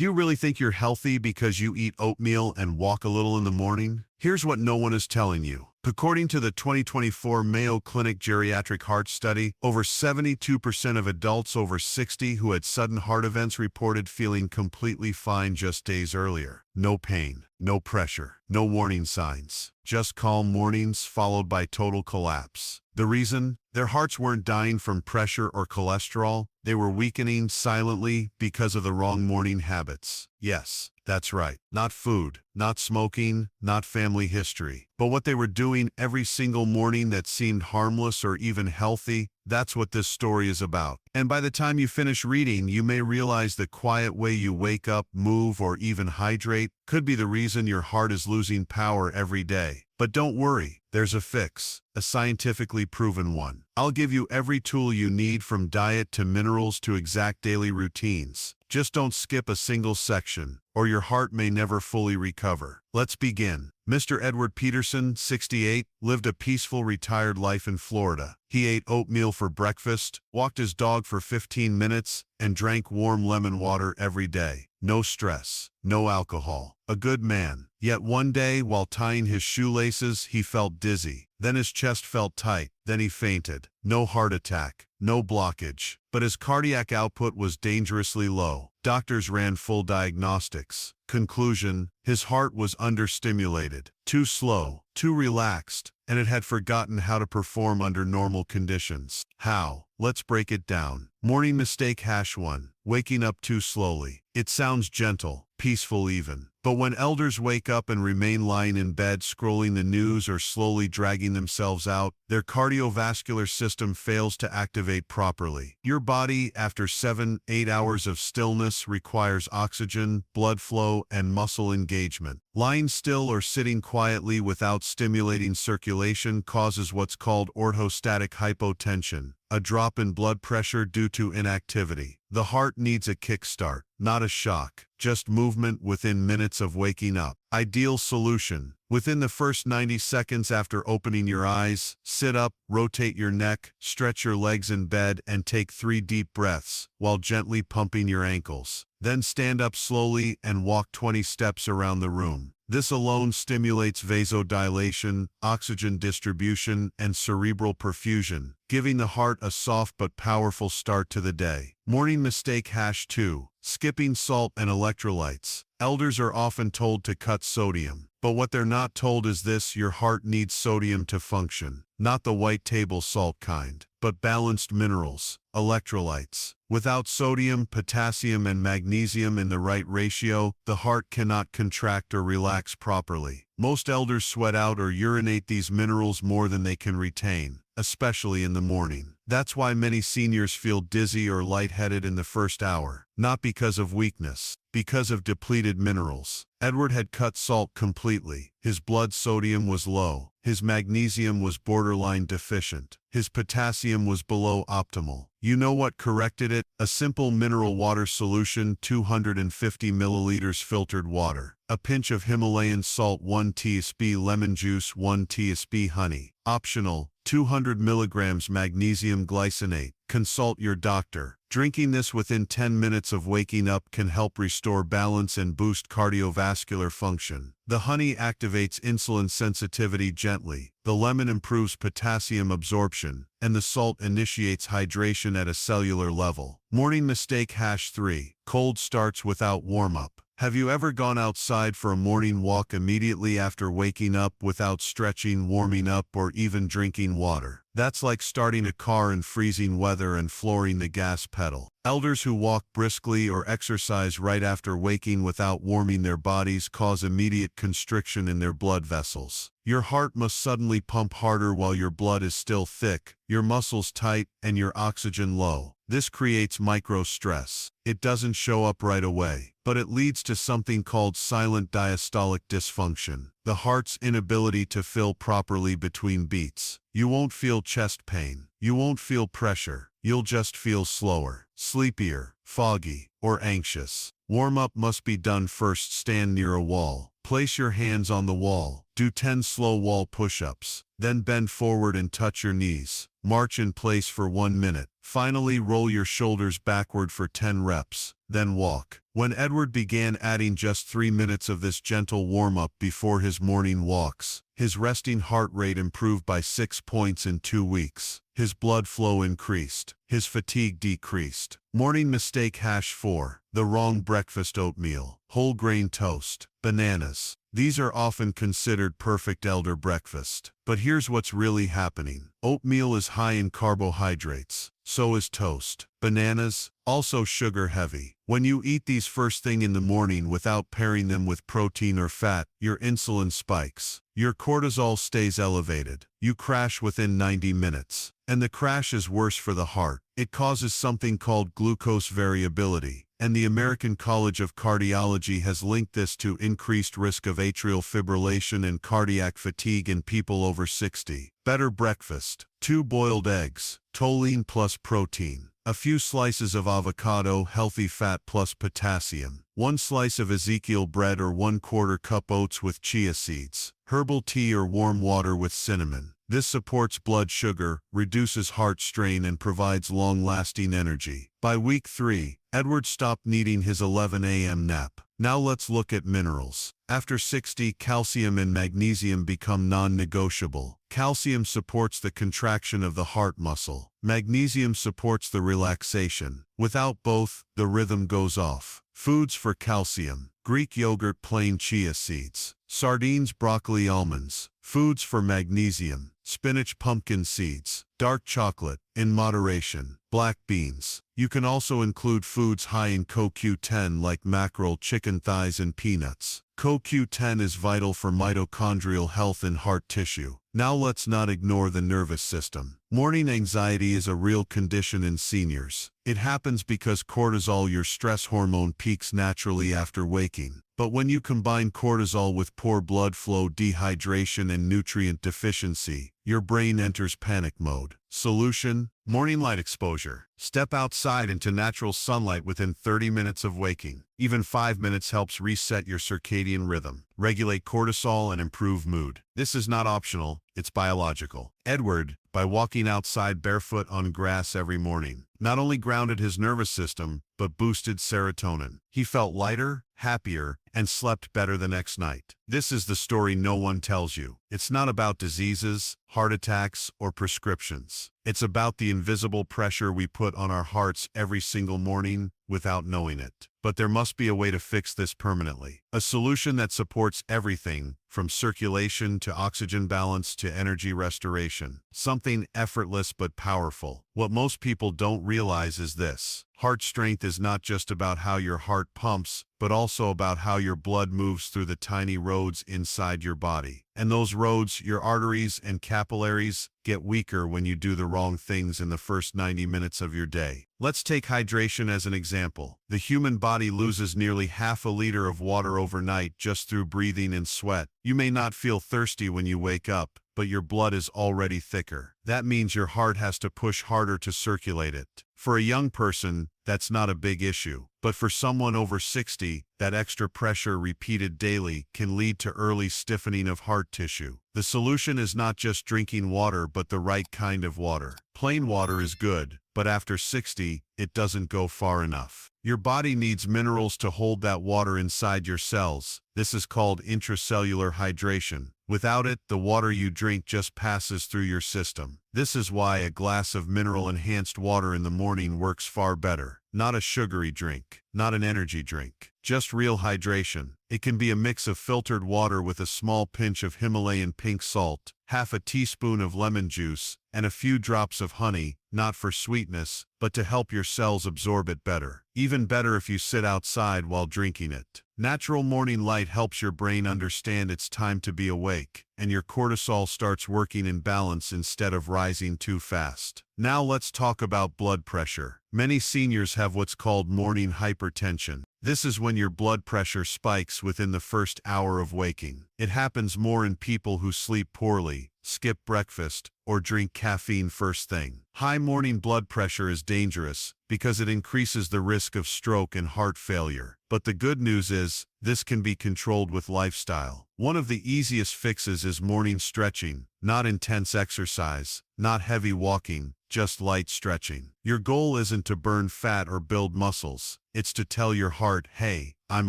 Do you really think you're healthy because you eat oatmeal and walk a little in the morning? Here's what no one is telling you. According to the 2024 Mayo Clinic Geriatric Heart Study, over 72% of adults over 60 who had sudden heart events reported feeling completely fine just days earlier. No pain, no pressure, no warning signs. Just calm mornings followed by total collapse. The reason? Their hearts weren't dying from pressure or cholesterol. They were weakening silently because of the wrong morning habits. Yes, that's right. Not food, not smoking, not family history. But what they were doing every single morning that seemed harmless or even healthy, that's what this story is about. And by the time you finish reading, you may realize the quiet way you wake up, move, or even hydrate could be the reason your heart is losing power every day. But don't worry, there's a fix, a scientifically proven one. I'll give you every tool you need, from diet to minerals to exact daily routines. Just don't skip a single section, or your heart may never fully recover. Let's begin. Mr. Edward Peterson, 68, lived a peaceful retired life in Florida. He ate oatmeal for breakfast, walked his dog for 15 minutes, and drank warm lemon water every day. No stress, no alcohol. A good man. Yet one day, while tying his shoelaces, he felt dizzy. Then his chest felt tight. Then he fainted. No heart attack, no blockage, but his cardiac output was dangerously low. Doctors ran full diagnostics. Conclusion: his heart was understimulated, too slow, too relaxed, and it had forgotten how to perform under normal conditions. How? Let's break it down. Morning mistake #1. Waking up too slowly. It sounds gentle, peaceful even. But when elders wake up and remain lying in bed scrolling the news or slowly dragging themselves out, their cardiovascular system fails to activate properly. Your body, after 7-8 hours of stillness, requires oxygen, blood flow, and muscle engagement. Lying still or sitting quietly without stimulating circulation causes what's called orthostatic hypotension, a drop in blood pressure due to inactivity. The heart needs a kickstart, not a shock, just movement within minutes of waking up. Ideal solution: within the first 90 seconds after opening your eyes, sit up, rotate your neck, stretch your legs in bed, and take 3 deep breaths while gently pumping your ankles. Then stand up slowly and walk 20 steps around the room. This alone stimulates vasodilation, oxygen distribution, and cerebral perfusion, giving the heart a soft but powerful start to the day. Morning mistake #2. Skipping salt and electrolytes. Elders are often told to cut sodium, but what they're not told is this: your heart needs sodium to function. Not the white table salt kind, but balanced minerals, electrolytes. Without sodium, potassium, and magnesium in the right ratio, the heart cannot contract or relax properly. Most elders sweat out or urinate these minerals more than they can retain, especially in the morning. That's why many seniors feel dizzy or lightheaded in the first hour, not because of weakness, because of depleted minerals. Edward had cut salt completely. His blood sodium was low. His magnesium was borderline deficient. His potassium was below optimal. You know what corrected it? A simple mineral water solution: 250 milliliters filtered water, a pinch of Himalayan salt, 1 teaspoon lemon juice, 1 teaspoon honey. Optional: 200 milligrams magnesium glycinate. Consult your doctor. Drinking this within 10 minutes of waking up can help restore balance and boost cardiovascular function. The honey activates insulin sensitivity gently, the lemon improves potassium absorption, and the salt initiates hydration at a cellular level. Morning mistake #3. Cold starts without warm-up. Have you ever gone outside for a morning walk immediately after waking up without stretching, warming up, or even drinking water? That's like starting a car in freezing weather and flooring the gas pedal. Elders who walk briskly or exercise right after waking without warming their bodies cause immediate constriction in their blood vessels. Your heart must suddenly pump harder while your blood is still thick, your muscles tight, and your oxygen low. This creates micro-stress. It doesn't show up right away, but it leads to something called silent diastolic dysfunction, the heart's inability to fill properly between beats. You won't feel chest pain. You won't feel pressure. You'll just feel slower, sleepier, foggy, or anxious. Warm-up must be done first. Stand near a wall. Place your hands on the wall. Do 10 slow wall push-ups. Then bend forward and touch your knees. March in place for 1 minute. Finally, roll your shoulders backward for 10 reps. Then walk. When Edward began adding just 3 minutes of this gentle warm-up before his morning walks, his resting heart rate improved by 6 points in 2 weeks. His blood flow increased. His fatigue decreased. Morning mistake #4. The wrong breakfast: oatmeal, whole grain toast, bananas. These are often considered perfect elder breakfast. But here's what's really happening. Oatmeal is high in carbohydrates. So is toast. Bananas, also sugar heavy. When you eat these first thing in the morning without pairing them with protein or fat, your insulin spikes. Your cortisol stays elevated. You crash within 90 minutes. And the crash is worse for the heart. It causes something called glucose variability. And the American College of Cardiology has linked this to increased risk of atrial fibrillation and cardiac fatigue in people over 60. Better breakfast: 2 boiled eggs, choline plus protein, a few slices of avocado, healthy fat plus potassium, 1 slice of Ezekiel bread or 1/4 cup oats with chia seeds, herbal tea or warm water with cinnamon. This supports blood sugar, reduces heart strain, and provides long-lasting energy. By week 3, Edward stopped needing his 11 a.m. nap. Now let's look at minerals. After 60, calcium and magnesium become non-negotiable. Calcium supports the contraction of the heart muscle. Magnesium supports the relaxation. Without both, the rhythm goes off. Foods for calcium: Greek yogurt, plain chia seeds, sardines, broccoli, almonds. Foods for magnesium: spinach, pumpkin seeds, dark chocolate, in moderation, black beans. You can also include foods high in CoQ10 like mackerel, chicken thighs, and peanuts. CoQ10 is vital for mitochondrial health and heart tissue. Now let's not ignore the nervous system. Morning anxiety is a real condition in seniors. It happens because cortisol, your stress hormone, peaks naturally after waking. But when you combine cortisol with poor blood flow, dehydration, and nutrient deficiency, your brain enters panic mode. Solution: morning light exposure. Step outside into natural sunlight within 30 minutes of waking. Even 5 minutes helps reset your circadian rhythm, regulate cortisol, and improve mood. This is not optional, it's biological. Edward, by walking outside barefoot on grass every morning, not only grounded his nervous system, but boosted serotonin. He felt lighter, happier, and slept better the next night. This is the story no one tells you. It's not about diseases, heart attacks, or prescriptions. It's about the invisible pressure we put on our hearts every single morning without knowing it. But there must be a way to fix this permanently. A solution that supports everything from circulation to oxygen balance to energy restoration. Something effortless but powerful. What most people don't realize is this: heart strength is not just about how your heart pumps, but also about how your blood moves through the tiny roads inside your body. And those roads, your arteries and capillaries, get weaker when you do the wrong things in the first 90 minutes of your day. Let's take hydration as an example. The human body loses nearly half a liter of water overnight just through breathing and sweat. You may not feel thirsty when you wake up, but your blood is already thicker. That means your heart has to push harder to circulate it. For a young person, that's not a big issue. But for someone over 60, that extra pressure repeated daily can lead to early stiffening of heart tissue. The solution is not just drinking water, but the right kind of water. Plain water is good, but after 60, it doesn't go far enough. Your body needs minerals to hold that water inside your cells. This is called intracellular hydration. Without it, the water you drink just passes through your system. This is why a glass of mineral-enhanced water in the morning works far better. Not a sugary drink, not an energy drink, just real hydration. It can be a mix of filtered water with a small pinch of Himalayan pink salt, half a teaspoon of lemon juice, and a few drops of honey, not for sweetness, but to help your cells absorb it better. Even better if you sit outside while drinking it. Natural morning light helps your brain understand it's time to be awake, and your cortisol starts working in balance instead of rising too fast. Now let's talk about blood pressure. Many seniors have what's called morning hypertension. This is when your blood pressure spikes within the first hour of waking. It happens more in people who sleep poorly, skip breakfast, or drink caffeine first thing. High morning blood pressure is dangerous because it increases the risk of stroke and heart failure. But the good news is, this can be controlled with lifestyle. One of the easiest fixes is morning stretching, not intense exercise, not heavy walking, just light stretching. Your goal isn't to burn fat or build muscles. It's to tell your heart, hey, I'm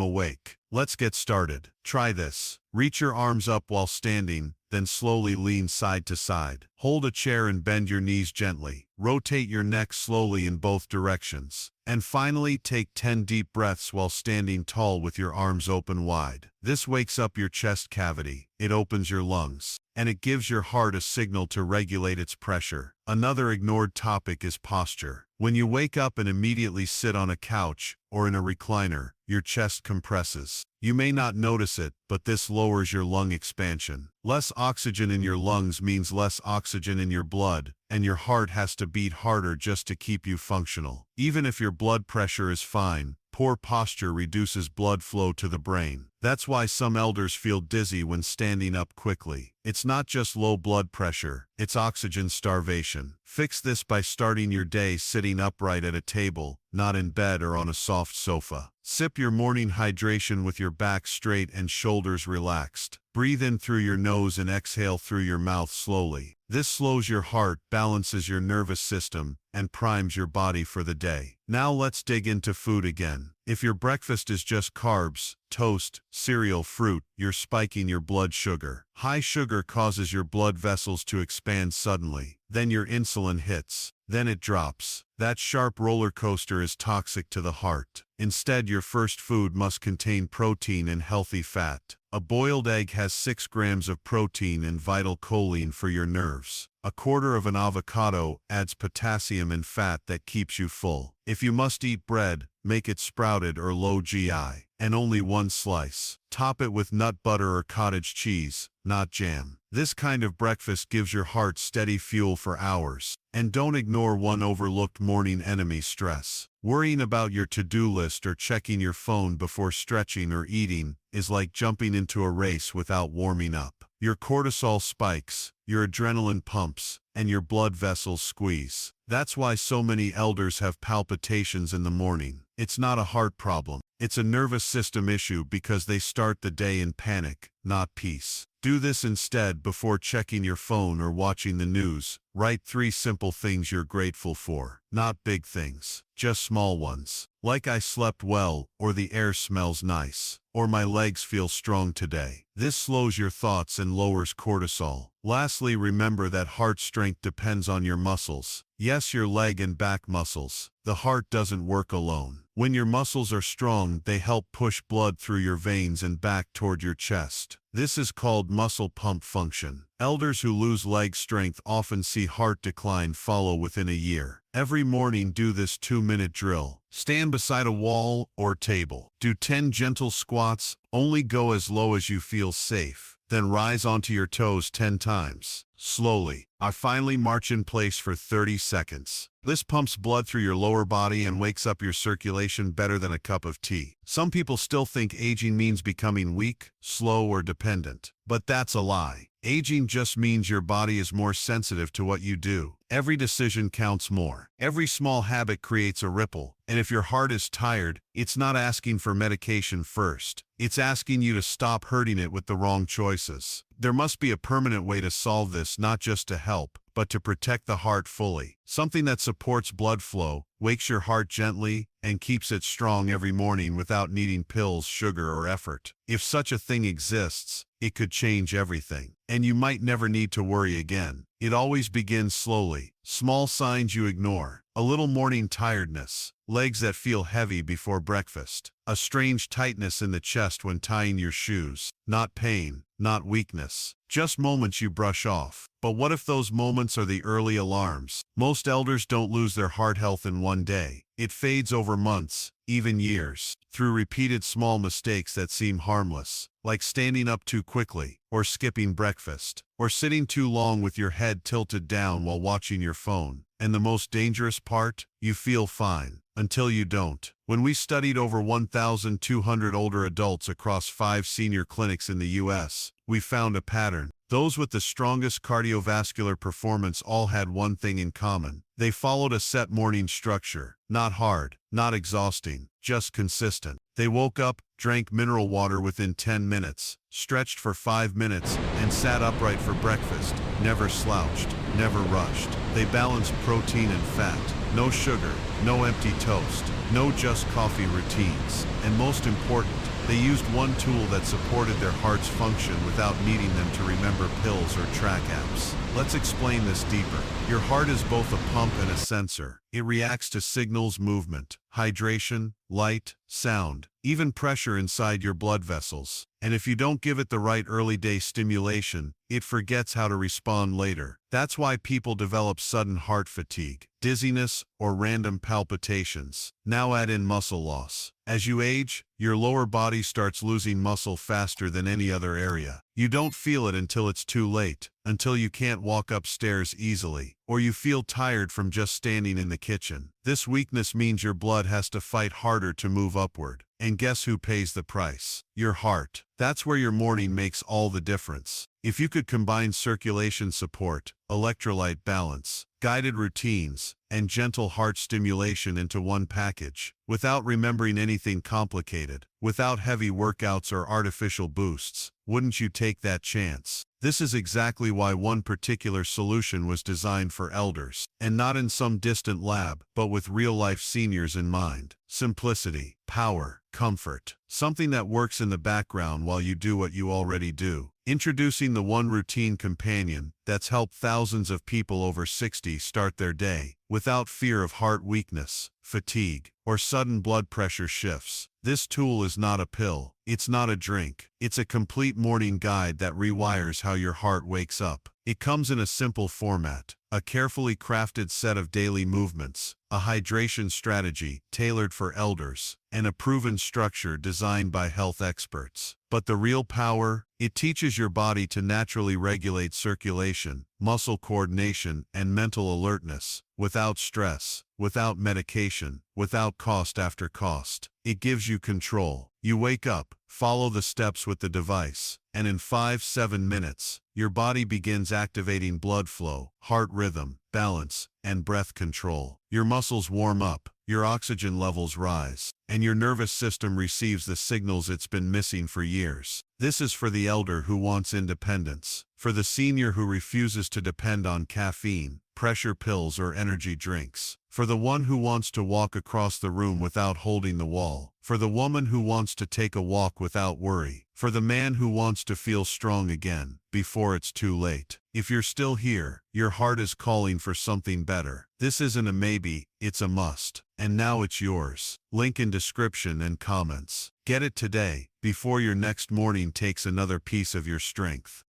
awake. Let's get started. Try this. Reach your arms up while standing, then slowly lean side to side. Hold a chair and bend your knees gently. Rotate your neck slowly in both directions. And finally, take 10 deep breaths while standing tall with your arms open wide. This wakes up your chest cavity, it opens your lungs, and it gives your heart a signal to regulate its pressure. Another ignored topic is posture. When you wake up and immediately sit on a couch or in a recliner, your chest compresses. You may not notice it, but this lowers your lung expansion. Less oxygen in your lungs means less oxygen in your blood, and your heart has to beat harder just to keep you functional. Even if your blood pressure is fine, poor posture reduces blood flow to the brain. That's why some elders feel dizzy when standing up quickly. It's not just low blood pressure, it's oxygen starvation. Fix this by starting your day sitting upright at a table, not in bed or on a soft sofa. Sip your morning hydration with your back straight and shoulders relaxed. Breathe in through your nose and exhale through your mouth slowly. This slows your heart, balances your nervous system, and primes your body for the day. Now let's dig into food again. If your breakfast is just carbs, toast, cereal, fruit, you're spiking your blood sugar. High sugar causes your blood vessels to expand suddenly. Then your insulin hits. Then it drops. That sharp roller coaster is toxic to the heart. Instead, your first food must contain protein and healthy fat. A boiled egg has 6 grams of protein and vital choline for your nerves. A quarter of an avocado adds potassium and fat that keeps you full. If you must eat bread, make it sprouted or low GI, and only 1 slice. Top it with nut butter or cottage cheese, not jam. This kind of breakfast gives your heart steady fuel for hours. And don't ignore one overlooked morning enemy: stress. Worrying about your to-do list or checking your phone before stretching or eating is like jumping into a race without warming up. Your cortisol spikes, your adrenaline pumps, and your blood vessels squeeze. That's why so many elders have palpitations in the morning. It's not a heart problem. It's a nervous system issue because they start the day in panic, not peace. Do this instead before checking your phone or watching the news. Write 3 simple things you're grateful for. Not big things, just small ones. Like I slept well, or the air smells nice, or my legs feel strong today. This slows your thoughts and lowers cortisol. Lastly, remember that heart strength depends on your muscles. Yes, your leg and back muscles. The heart doesn't work alone. When your muscles are strong, they help push blood through your veins and back toward your chest. This is called muscle pump function. Elders who lose leg strength often see heart decline follow within a year. Every morning, do this 2-minute drill. Stand beside a wall or table. Do 10 gentle squats. Only go as low as you feel safe. Then rise onto your toes 10 times. Slowly. Finally, march in place for 30 seconds. This pumps blood through your lower body and wakes up your circulation better than a cup of tea. Some people still think aging means becoming weak, slow, or dependent. But that's a lie. Aging just means your body is more sensitive to what you do. Every decision counts more. Every small habit creates a ripple. And if your heart is tired, it's not asking for medication first. It's asking you to stop hurting it with the wrong choices. There must be a permanent way to solve this, not just to help, but to protect the heart fully. Something that supports blood flow, wakes your heart gently, and keeps it strong every morning without needing pills, sugar, or effort. If such a thing exists, it could change everything. And you might never need to worry again. It always begins slowly. Small signs you ignore. A little morning tiredness. Legs that feel heavy before breakfast. A strange tightness in the chest when tying your shoes. Not pain, not weakness. Just moments you brush off. But what if those moments are the early alarms? Most elders don't lose their heart health in one day. It fades over months, even years, through repeated small mistakes that seem harmless, like standing up too quickly, or skipping breakfast, or sitting too long with your head tilted down while watching your phone. And the most dangerous part? You feel fine, until you don't. When we studied over 1,200 older adults across 5 senior clinics in the U.S., we found a pattern. Those with the strongest cardiovascular performance all had one thing in common. They followed a set morning structure, not hard, not exhausting, just consistent. They woke up, drank mineral water within 10 minutes, stretched for 5 minutes, and sat upright for breakfast, never slouched, never rushed. They balanced protein and fat, no sugar, no empty toast, no just coffee routines. And most important, they used one tool that supported their heart's function without needing them to remember pills or track apps. Let's explain this deeper. Your heart is both a pump and a sensor. It reacts to signals, movement, hydration, light, sound, even pressure inside your blood vessels. And if you don't give it the right early day stimulation, it forgets how to respond later. That's why people develop sudden heart fatigue, dizziness, or random palpitations. Now add in muscle loss. As you age, your lower body starts losing muscle faster than any other area. You don't feel it until it's too late, until you can't walk upstairs easily, or you feel tired from just standing in the kitchen. This weakness means your blood has to fight harder to move upward. And guess who pays the price? Your heart. That's where your morning makes all the difference. If you could combine circulation support, electrolyte balance, guided routines, and gentle heart stimulation into one package, without remembering anything complicated, without heavy workouts or artificial boosts, wouldn't you take that chance? This is exactly why one particular solution was designed for elders, and not in some distant lab, but with real-life seniors in mind. Simplicity, power, comfort, something that works in the background while you do what you already do. Introducing the One Routine Companion that's helped thousands of people over 60 start their day without fear of heart weakness, fatigue, or sudden blood pressure shifts. This tool is not a pill, it's not a drink, it's a complete morning guide that rewires how your heart wakes up. It comes in a simple format, a carefully crafted set of daily movements, a hydration strategy tailored for elders, and a proven structure designed by health experts. But the real power? It teaches your body to naturally regulate circulation, muscle coordination, and mental alertness, without stress, without medication, without cost after cost. It gives you control. You wake up, follow the steps with the device, and in 5-7 minutes, your body begins activating blood flow, heart rhythm, balance, and breath control. Your muscles warm up, your oxygen levels rise, and your nervous system receives the signals it's been missing for years. This is for the elder who wants independence, for the senior who refuses to depend on caffeine, pressure pills, or energy drinks, for the one who wants to walk across the room without holding the wall, for the woman who wants to take a walk without worry, for the man who wants to feel strong again, before it's too late. If you're still here, your heart is calling for something better. This isn't a maybe, it's a must. And now it's yours. Link in description and comments. Get it today, before your next morning takes another piece of your strength.